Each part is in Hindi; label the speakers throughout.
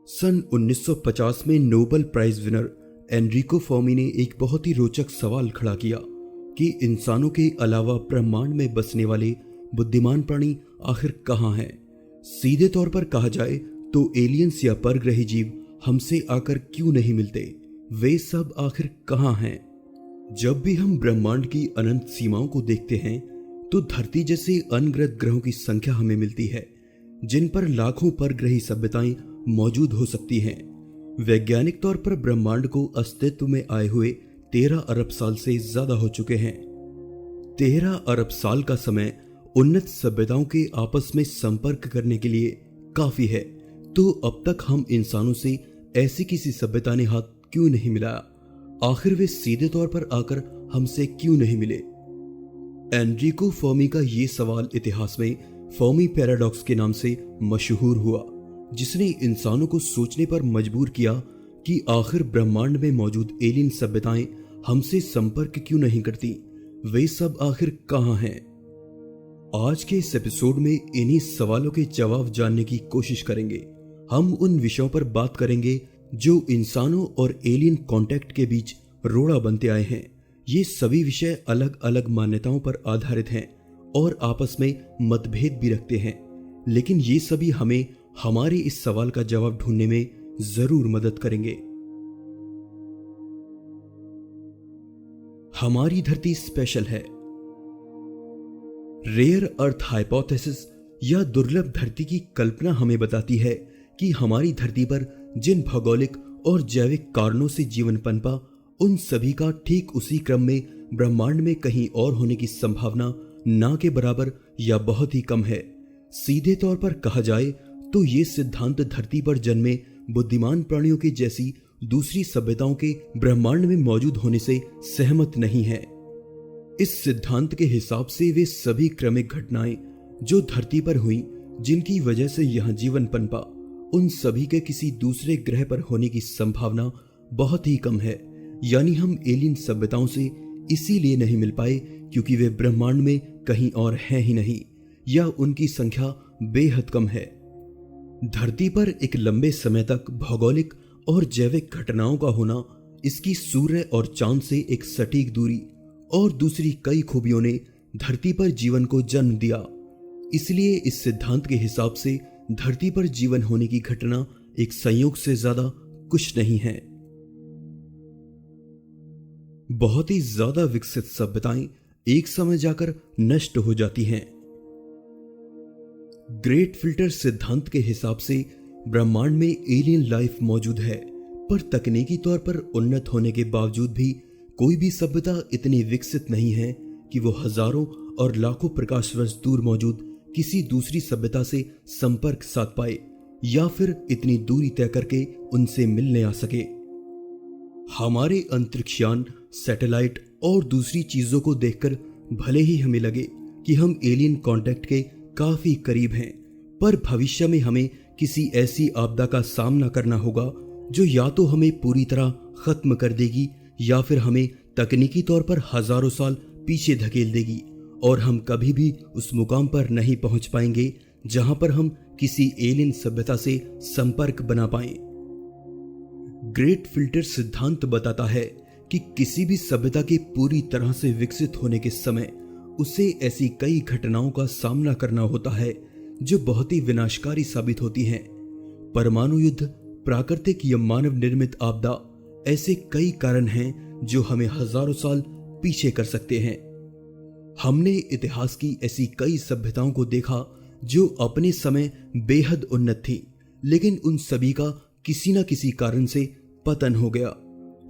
Speaker 1: सन 1950 में Nobel prize winner Enrico Fermi ने एक बहुत ही रोचक सवाल खड़ा किया कि इंसानों के अलावा ब्रह्मांड में बसने वाले बुद्धिमान प्राणी आखिर कहाँ हैं। सीधे तौर पर कहा जाए तो एलियंस या परग्रही जीव हमसे आकर क्यों नहीं मिलते, वे सब आखिर कहाँ हैं। जब भी हम ब्रह्मांड की अनंत सीमाओं को देखते हैं तो धरती जैसे अनगिनत ग्रहों की संख्या हमें मिलती है जिन पर लाखों परग्रही सभ्यताएं मौजूद हो सकती हैं। वैज्ञानिक तौर पर ब्रह्मांड को अस्तित्व में आए हुए 13 अरब साल से ज्यादा हो चुके हैं। 13 अरब साल का समय उन्नत सभ्यताओं के आपस में संपर्क करने के लिए काफी है। तो अब तक हम इंसानों से ऐसी किसी सभ्यता ने हाथ क्यों नहीं मिलाया? आखिर वे सीधे तौर पर आकर हमसे क्यों नहीं मिले? एनरिको फर्मी का ये सवाल इतिहास में फर्मी पैराडॉक्स के नाम से मशहूर हुआ, जिसने इंसानों को सोचने पर मजबूर किया कि आखिर ब्रह्मांड में मौजूद एलियन सभ्यताएं हमसे संपर्क क्यों नहीं करती, वे सब आखिर कहां हैं। आज के इस एपिसोड में इन्हीं सवालों के जवाब जानने की कोशिश करेंगे। हम उन विषयों पर बात करेंगे जो इंसानों और एलियन कांटेक्ट के बीच रोड़ा बनते आए हैं। ये सभी विषय अलग अलग मान्यताओं पर आधारित हैं और आपस में मतभेद भी रखते हैं, लेकिन ये सभी हमें हमारे इस सवाल का जवाब ढूंढने में जरूर मदद करेंगे। हमारी धरती स्पेशल है। रेयर अर्थ हाइपोथेसिस या दुर्लभ धरती की कल्पना हमें बताती है कि हमारी धरती पर जिन भौगोलिक और जैविक कारणों से जीवन पनपा, उन सभी का ठीक उसी क्रम में ब्रह्मांड में कहीं और होने की संभावना ना के बराबर या बहुत ही कम है। सीधे तौर पर कहा जाए तो ये सिद्धांत धरती पर जन्मे बुद्धिमान प्राणियों के जैसी दूसरी सभ्यताओं के ब्रह्मांड में मौजूद होने से सहमत नहीं है। इस सिद्धांत के हिसाब से वे सभी क्रमिक घटनाएं जो धरती पर हुई, जिनकी वजह से यहां जीवन पनपा, उन सभी के किसी दूसरे ग्रह पर होने की संभावना बहुत ही कम है। यानी हम एलियन सभ्यताओं से इसीलिए नहीं मिल पाए क्योंकि वे ब्रह्मांड में कहीं और हैं ही नहीं, या उनकी संख्या बेहद कम है। धरती पर एक लंबे समय तक भौगोलिक और जैविक घटनाओं का होना, इसकी सूर्य और चांद से एक सटीक दूरी और दूसरी कई खूबियों ने धरती पर जीवन को जन्म दिया। इसलिए इस सिद्धांत के हिसाब से धरती पर जीवन होने की घटना एक संयोग से ज्यादा कुछ नहीं है। बहुत ही ज्यादा विकसित सभ्यताएं एक समय जाकर नष्ट हो जाती हैं। ग्रेट फिल्टर सिद्धांत के हिसाब से ब्रह्मांड में एलियन लाइफ मौजूद है, पर तकनीकी तौर पर उन्नत होने के बावजूद भी कोई भी सभ्यता इतनी विकसित नहीं है कि वो हजारों और लाखों प्रकाश वर्ष दूर मौजूद किसी दूसरी सभ्यता से संपर्क साध पाए या फिर इतनी दूरी तय करके उनसे मिलने आ सके। हमारे अंतरिक्षयान, सैटेलाइट और दूसरी चीजों को देखकर भले ही हमें लगे कि हम एलियन कांटेक्ट के काफी करीब हैं, पर भविष्य में हमें किसी ऐसी आपदा का सामना करना होगा जो या तो हमें पूरी तरह खत्म कर देगी या फिर हमें तकनीकी तौर पर हजारों साल पीछे धकेल देगी और हम कभी भी उस मुकाम पर नहीं पहुंच पाएंगे जहां पर हम किसी एलियन सभ्यता से संपर्क बना पाएं। ग्रेट फिल्टर सिद्धांत बताता है कि किसी भी सभ्यता के पूरी तरह से विकसित होने के समय उसे ऐसी कई घटनाओं का सामना करना होता है जो बहुत ही विनाशकारी साबित होती हैं। परमाणु युद्ध, प्राकृतिक या मानव निर्मित आपदा, ऐसे कई कारण हैं जो हमें हजारों साल पीछे कर सकते हैं। हमने इतिहास की ऐसी कई सभ्यताओं को देखा जो अपने समय बेहद उन्नत थी, लेकिन उन सभी का किसी न किसी कारण से पतन हो गया।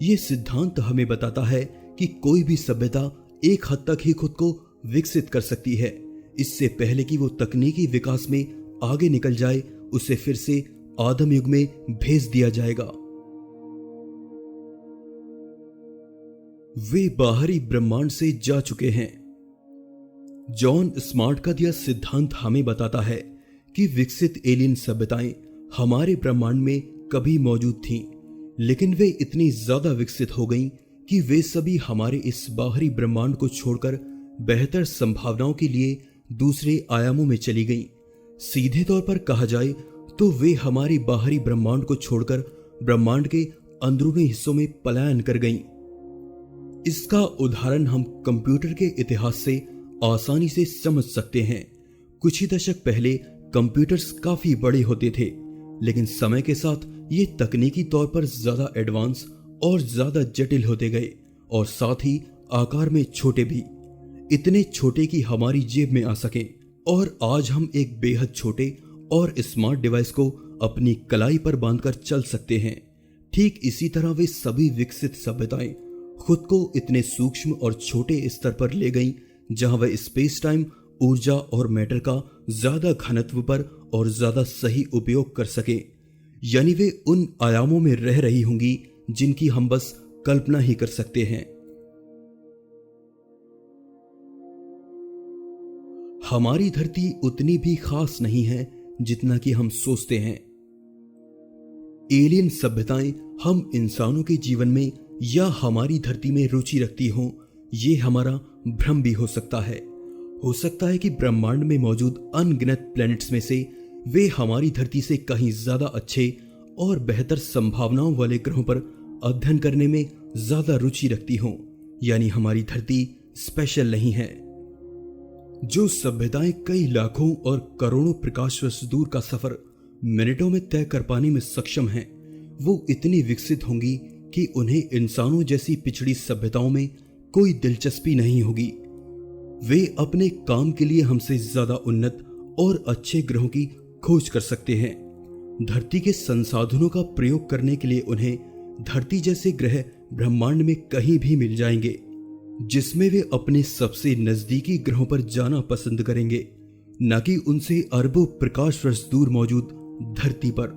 Speaker 1: ये सिद्धांत हमें बताता है कि कोई भी सभ्यता एक हद तक ही खुद को विकसित कर सकती है। इससे पहले कि वो तकनीकी विकास में आगे निकल जाए, उसे फिर से आदम युग में भेज दिया जाएगा। वे बाहरी ब्रह्मांड से जा चुके हैं। जॉन स्मार्ट का दिया सिद्धांत हमें बताता है कि विकसित एलियन सभ्यताएं हमारे ब्रह्मांड में कभी मौजूद थीं, लेकिन वे इतनी ज्यादा विकसित हो गईं कि वे सभी हमारे इस बाहरी ब्रह्मांड को छोड़कर बेहतर संभावनाओं के लिए दूसरे आयामों में चली गईं। सीधे तौर पर कहा जाए तो वे हमारी बाहरी ब्रह्मांड को छोड़कर ब्रह्मांड के अंदरूनी हिस्सों में पलायन कर गईं। इसका उदाहरण हम कंप्यूटर के इतिहास से आसानी से समझ सकते हैं। कुछ ही दशक पहले कंप्यूटर्स काफी बड़े होते थे, लेकिन समय के साथ ये तकनीकी तौर पर ज्यादा एडवांस और ज्यादा जटिल होते गए और साथ ही आकार में छोटे भी, इतने छोटे कि हमारी जेब में आ सके। और आज हम एक बेहद छोटे और स्मार्ट डिवाइस को अपनी कलाई पर बांधकर चल सकते हैं। ठीक इसी तरह वे सभी विकसित सभ्यताएं खुद को इतने सूक्ष्म और छोटे स्तर पर ले गईं जहां वे स्पेस टाइम, ऊर्जा और मैटर का ज्यादा घनत्व पर और ज्यादा सही उपयोग कर सके। यानी वे उन आयामों में रह रही होंगी जिनकी हम बस कल्पना ही कर सकते हैं। हमारी धरती उतनी भी खास नहीं है जितना कि हम सोचते हैं। एलियन सभ्यताएं हम इंसानों के जीवन में या हमारी धरती में रुचि रखती हों, ये हमारा भ्रम भी हो सकता है। हो सकता है कि ब्रह्मांड में मौजूद अनगिनत प्लैनेट्स में से वे हमारी धरती से कहीं ज्यादा अच्छे और बेहतर संभावनाओं वाले ग्रहों पर अध्ययन करने में ज्यादा रुचि रखती हों, यानी हमारी धरती स्पेशल नहीं है। जो सभ्यताएं कई लाखों और करोड़ों प्रकाश वर्ष दूर का सफर मिनटों में तय कर पाने में सक्षम हैं, वो इतनी विकसित होंगी कि उन्हें इंसानों जैसी पिछड़ी सभ्यताओं में कोई दिलचस्पी नहीं होगी। वे अपने काम के लिए हमसे ज्यादा उन्नत और अच्छे ग्रहों की खोज कर सकते हैं। धरती के संसाधनों का प्रयोग करने के लिए उन्हें धरती जैसे ग्रह ब्रह्मांड में कहीं भी मिल जाएंगे, जिसमें वे अपने सबसे नजदीकी ग्रहों पर जाना पसंद करेंगे, न कि उनसे अरबों प्रकाश वर्ष दूर मौजूद धरती पर।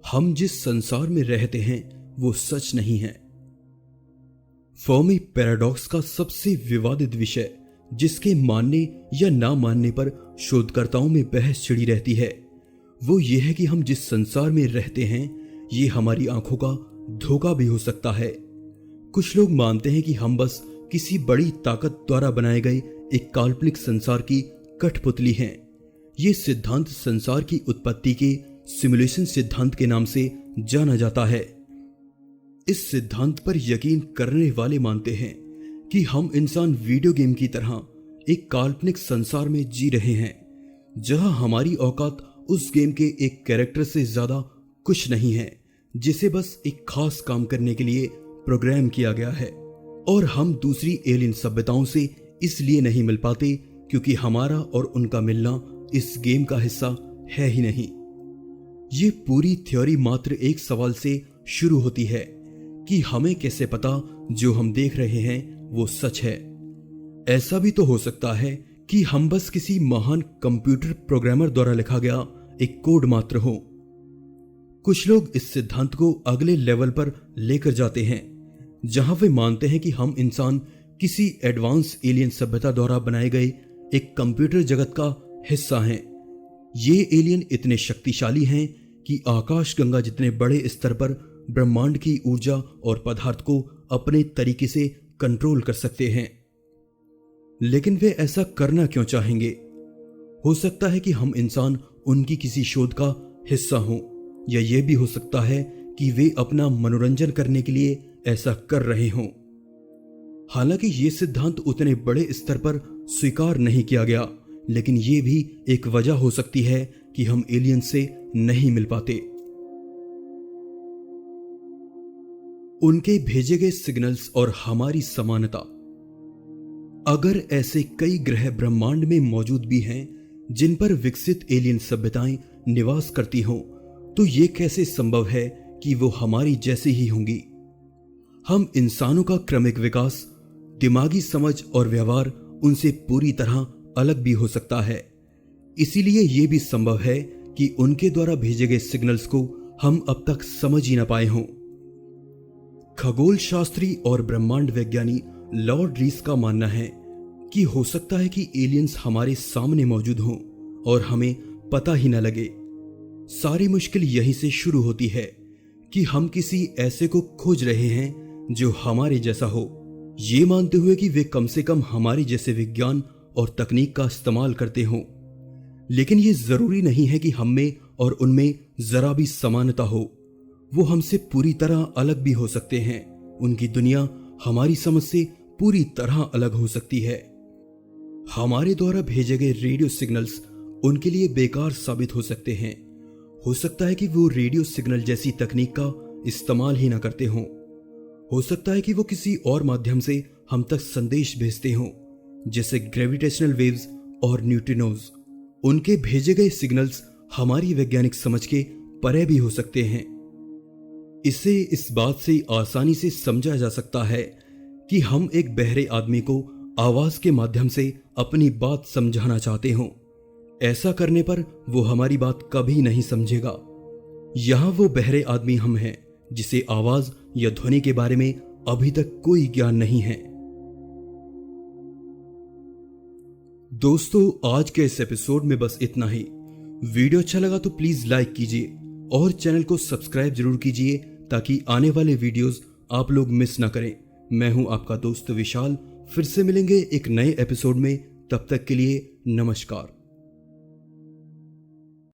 Speaker 1: हम जिस संसार में रहते हैं वो सच नहीं है। फर्मी पैराडॉक्स का सबसे विवादित विषय, जिसके मानने या ना मानने पर शोधकर्ताओं में बहस छिड़ी रहती है, वो ये है कि हम जिस संसार में रहते हैं ये हमारी आंखों का धोखा भी हो सकता है। कुछ लोग मानते हैं कि हम बस किसी बड़ी ताकत द्वारा बनाए गए एक काल्पनिक संसार की कठपुतली हैं। ये सिद्धांत संसार की उत्पत्ति के सिमुलेशन सिद्धांत के नाम से जाना जाता है। इस सिद्धांत पर यकीन करने वाले मानते हैं कि हम इंसान वीडियो गेम की तरह एक काल्पनिक संसार में जी रहे हैं, जहां हमारी औकात उस गेम के एक कैरेक्टर से ज्यादा कुछ नहीं है, जिसे बस एक खास काम करने के लिए प्रोग्राम किया गया है। और हम दूसरी एलियन सभ्यताओं से इसलिए नहीं मिल पाते क्योंकि हमारा और उनका मिलना इस गेम का हिस्सा है ही नहीं। ये पूरी थ्योरी मात्र एक सवाल से शुरू होती है कि हमें कैसे पता जो हम देख रहे हैं वो सच है। ऐसा भी तो हो सकता है कि हम बस किसी महान कंप्यूटर प्रोग्रामर द्वारा लिखा गया एक कोड मात्र हो। कुछ लोग इस सिद्धांत को अगले लेवल पर लेकर जाते हैं, जहां वे मानते हैं कि हम इंसान किसी एडवांस एलियन सभ्यता द्वारा बनाए गए एक कंप्यूटर जगत का हिस्सा हैं। ये एलियन इतने शक्तिशाली हैं कि आकाशगंगा जितने बड़े स्तर पर ब्रह्मांड की ऊर्जा और पदार्थ को अपने तरीके से कंट्रोल कर सकते हैं। लेकिन वे ऐसा करना क्यों चाहेंगे? हो सकता है कि हम इंसान उनकी किसी शोध का हिस्सा हों, या यह भी हो सकता है कि वे अपना मनोरंजन करने के लिए ऐसा कर रहे हों। हालांकि ये सिद्धांत उतने बड़े स्तर पर स्वीकार नहीं किया गया, लेकिन ये भी एक वजह हो सकती है कि हम एलियन से नहीं मिल पाते। उनके भेजे गए सिग्नल्स और हमारी समानता। अगर ऐसे कई ग्रह ब्रह्मांड में मौजूद भी हैं जिन पर विकसित एलियन सभ्यताएं निवास करती हों, तो ये कैसे संभव है कि वो हमारी जैसी ही होंगी? हम इंसानों का क्रमिक विकास, दिमागी समझ और व्यवहार उनसे पूरी तरह अलग भी हो सकता है। इसीलिए यह भी संभव है कि उनके द्वारा भेजे गए सिग्नल्स को हम अब तक समझ ही ना पाए हों। खगोल शास्त्री और ब्रह्मांड वैज्ञानी लॉर्ड रीस का मानना है कि हो सकता है कि एलियंस हमारे सामने मौजूद हों और हमें पता ही न लगे। सारी मुश्किल यहीं से शुरू होती है कि हम किसी ऐसे को खोज रहे हैं जो हमारे जैसा हो, ये मानते हुए कि वे कम से कम हमारे जैसे विज्ञान और तकनीक का इस्तेमाल करते हों, लेकिन ये जरूरी नहीं है कि हम में और उनमें जरा भी समानता हो। वो हमसे पूरी तरह अलग भी हो सकते हैं। उनकी दुनिया हमारी समझ से पूरी तरह अलग हो सकती है। हमारे द्वारा भेजे गए रेडियो सिग्नल्स उनके लिए बेकार साबित हो सकते हैं। हो सकता है कि वो रेडियो सिग्नल जैसी तकनीक का इस्तेमाल ही ना करते हों। हो सकता है कि वो किसी और माध्यम से हम तक संदेश भेजते हों, जैसे ग्रेविटेशनल वेव्स और न्यूट्रिनोज। उनके भेजे गए सिग्नल्स हमारी वैज्ञानिक समझ के परे भी हो सकते हैं। इसे इस बात से आसानी से समझा जा सकता है कि हम एक बहरे आदमी को आवाज के माध्यम से अपनी बात समझाना चाहते हों। ऐसा करने पर वो हमारी बात कभी नहीं समझेगा। यहां वो बहरे आदमी हम हैं, जिसे आवाज या ध्वनि के बारे में अभी तक कोई ज्ञान नहीं है। दोस्तों, आज के इस एपिसोड में बस इतना ही। वीडियो अच्छा लगा तो प्लीज लाइक कीजिए और चैनल को सब्सक्राइब जरूर कीजिए ताकि आने वाले वीडियोस आप लोग मिस ना करें। मैं हूं आपका दोस्त विशाल। फिर से मिलेंगे एक नए एपिसोड में। तब तक के लिए नमस्कार।